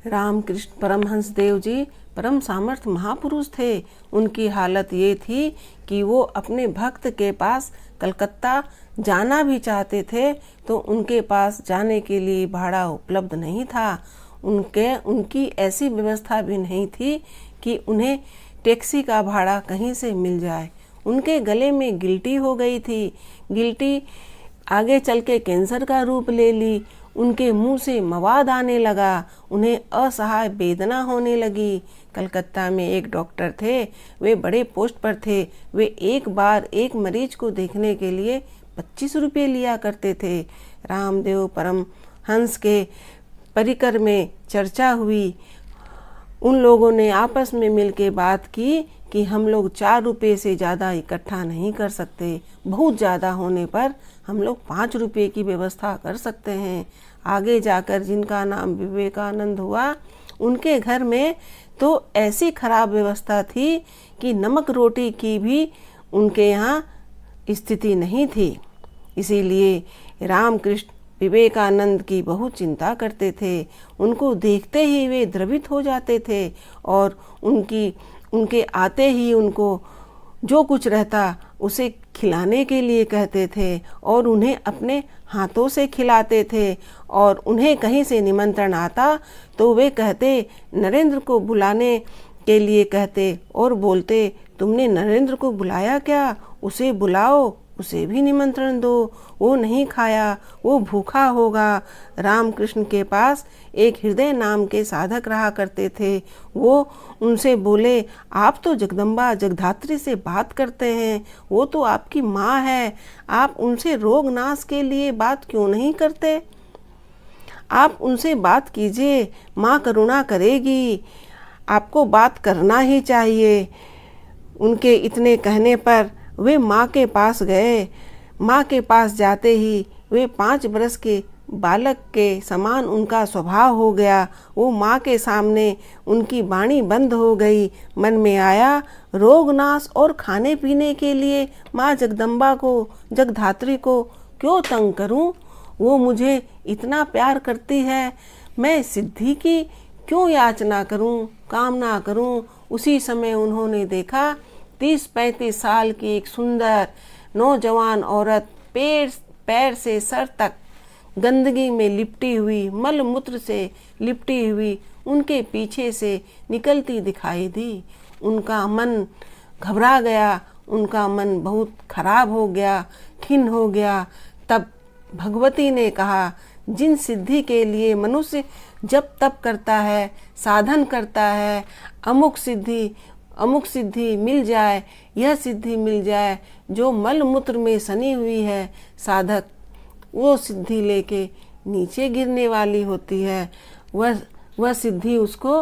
रामकृष्ण परमहंस देव जी परम सामर्थ्य महापुरुष थे। उनकी हालत ये थी कि वो अपने भक्त के पास कलकत्ता जाना भी चाहते थे तो उनके पास जाने के लिए भाड़ा उपलब्ध नहीं था। उनकी ऐसी व्यवस्था भी नहीं थी कि उन्हें टैक्सी का भाड़ा कहीं से मिल जाए। उनके गले में गिल्टी हो गई थी। गिल्टी आगे चल के कैंसर का रूप ले ली। उनके मुंह से मवाद आने लगा। उन्हें असहाय वेदना होने लगी। कलकत्ता में एक डॉक्टर थे, वे बड़े पोस्ट पर थे। वे एक बार एक मरीज को देखने के लिए 25 रुपये लिया करते थे। रामदेव परमहंस के परिकर में चर्चा हुई। उन लोगों ने आपस में मिलकर बात की कि हम लोग 4 रुपये से ज़्यादा इकट्ठा नहीं कर सकते। बहुत ज़्यादा होने पर हम लोग 5 रुपये की व्यवस्था कर सकते हैं। आगे जाकर जिनका नाम विवेकानंद हुआ, उनके घर में तो ऐसी खराब व्यवस्था थी कि नमक रोटी की भी उनके यहाँ स्थिति नहीं थी। इसीलिए रामकृष्ण विवेकानंद की बहुत चिंता करते थे। उनको देखते ही वे द्रवित हो जाते थे और उनके आते ही उनको जो कुछ रहता उसे खिलाने के लिए कहते थे और उन्हें अपने हाथों से खिलाते थे। और उन्हें कहीं से निमंत्रण आता तो वे कहते, नरेंद्र को बुलाने के लिए कहते और बोलते, तुमने नरेंद्र को बुलाया क्या? उसे बुलाओ, उसे भी निमंत्रण दो। वो नहीं खाया, वो भूखा होगा। रामकृष्ण के पास एक हृदय नाम के साधक रहा करते थे। वो उनसे बोले, आप तो जगदम्बा जगधात्री से बात करते हैं, वो तो आपकी माँ है, आप उनसे रोग नाश के लिए बात क्यों नहीं करते? आप उनसे बात कीजिए, माँ करुणा करेगी। आपको बात करना ही चाहिए। उनके इतने कहने पर वे माँ के पास गए। माँ के पास जाते ही वे 5 बरस के बालक के समान उनका स्वभाव हो गया। वो माँ के सामने उनकी वाणी बंद हो गई। मन में आया, रोग नाश और खाने पीने के लिए माँ जगदम्बा को, जगधात्री को क्यों तंग करूं? वो मुझे इतना प्यार करती है, मैं सिद्धि की क्यों याचना करूं, कामना करूं? उसी समय उन्होंने देखा 30-35 साल की एक सुंदर नौजवान औरत पैर से सर तक गंदगी में लिपटी हुई, मल मूत्र से लिपटी हुई उनके पीछे से निकलती दिखाई दी। उनका मन घबरा गया, उनका मन बहुत खराब हो गया, खिन्न हो गया। तब भगवती ने कहा, जिन सिद्धि के लिए मनुष्य जप तप करता है, साधन करता है, अमुक सिद्धि मिल जाए, यह सिद्धि मिल जाए जो मल मूत्र में सनी हुई है, साधक वो सिद्धि लेके नीचे गिरने वाली होती है। वह सिद्धि उसको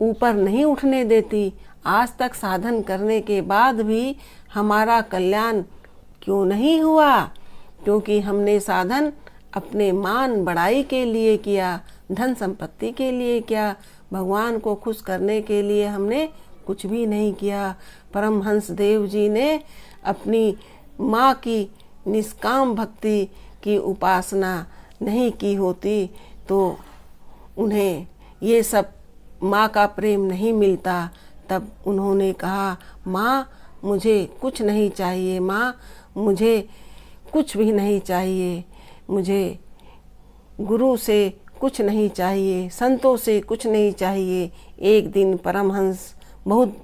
ऊपर नहीं उठने देती। आज तक साधन करने के बाद भी हमारा कल्याण क्यों नहीं हुआ? क्योंकि हमने साधन अपने मान बड़ाई के लिए किया, धन संपत्ति के लिए किया, भगवान को खुश करने के लिए हमने कुछ भी नहीं किया। परमहंस देव जी ने अपनी माँ की निष्काम भक्ति की उपासना नहीं की होती तो उन्हें ये सब माँ का प्रेम नहीं मिलता। तब उन्होंने कहा, माँ मुझे कुछ नहीं चाहिए, माँ मुझे कुछ भी नहीं चाहिए, मुझे गुरु से कुछ नहीं चाहिए, संतों से कुछ नहीं चाहिए। एक दिन परमहंस बहुत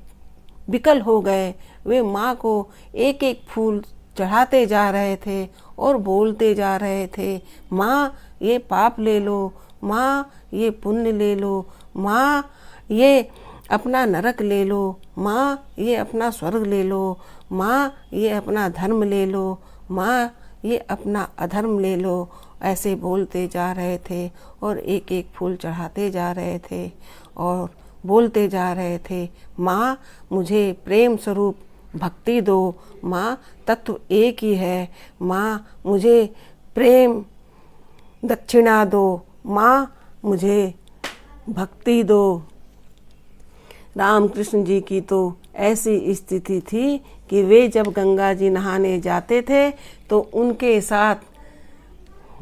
विकल हो गए। वे माँ को एक एक फूल चढ़ाते जा रहे थे और बोलते जा रहे थे, माँ ये पाप ले लो, माँ ये पुण्य ले लो, माँ ये अपना नरक ले लो, माँ ये अपना स्वर्ग ले लो, माँ ये अपना धर्म ले लो, माँ ये अपना अधर्म ले लो। ऐसे बोलते जा रहे थे और एक एक फूल चढ़ाते जा रहे थे और बोलते जा रहे थे, माँ मुझे प्रेम स्वरूप भक्ति दो, माँ तत्व एक ही है, माँ मुझे प्रेम दक्षिणा दो, माँ मुझे भक्ति दो। रामकृष्ण जी की तो ऐसी स्थिति थी कि वे जब गंगा जी नहाने जाते थे तो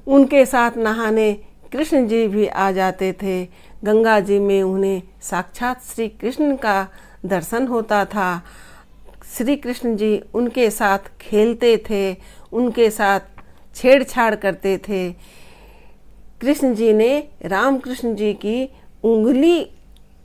उनके साथ नहाने कृष्ण जी भी आ जाते थे। गंगा जी में उन्हें साक्षात श्री कृष्ण का दर्शन होता था। श्री कृष्ण जी उनके साथ खेलते थे, उनके साथ छेड़छाड़ करते थे। कृष्ण जी ने रामकृष्ण जी की उंगली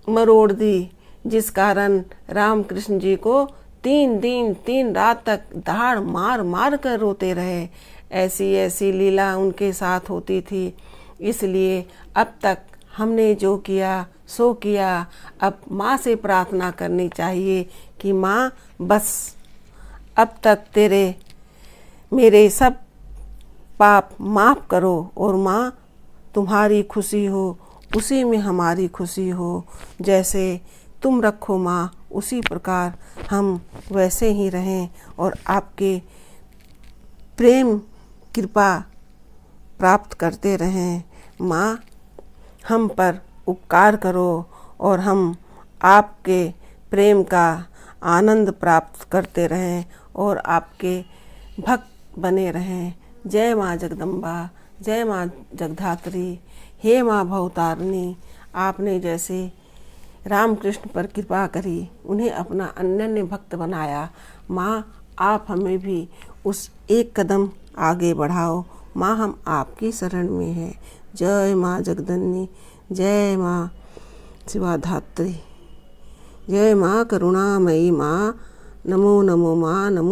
मरोड़ दी, जिस कारण रामकृष्ण जी को 3 दिन 3 रात तक दहाड़ मार मार कर रोते रहे। ऐसी ऐसी लीला उनके साथ होती थी। इसलिए अब तक हमने जो किया सो किया। अब माँ से प्रार्थना करनी चाहिए कि माँ बस अब तक मेरे सब पाप माफ़ करो, और माँ तुम्हारी खुशी हो उसी में हमारी खुशी हो। जैसे तुम रखो माँ, उसी प्रकार हम वैसे ही रहें और आपके प्रेम कृपा प्राप्त करते रहें। माँ हम पर उपकार करो और हम आपके प्रेम का आनंद प्राप्त करते रहें और आपके भक्त बने रहें। जय माँ जगदम्बा, जय माँ जगधात्री। हे माँ भवतारिणी, आपने जैसे रामकृष्ण पर कृपा करी, उन्हें अपना अनन्य भक्त बनाया। माँ आप हमें भी उस एक कदम आगे बढ़ाओ। माँ हम आपकी शरण में हैं। जय माँ जगदन्नी, जय माँ शिवाधात्री, जय माँ करुणामयी माँ। नमो नमो माँ, नमो।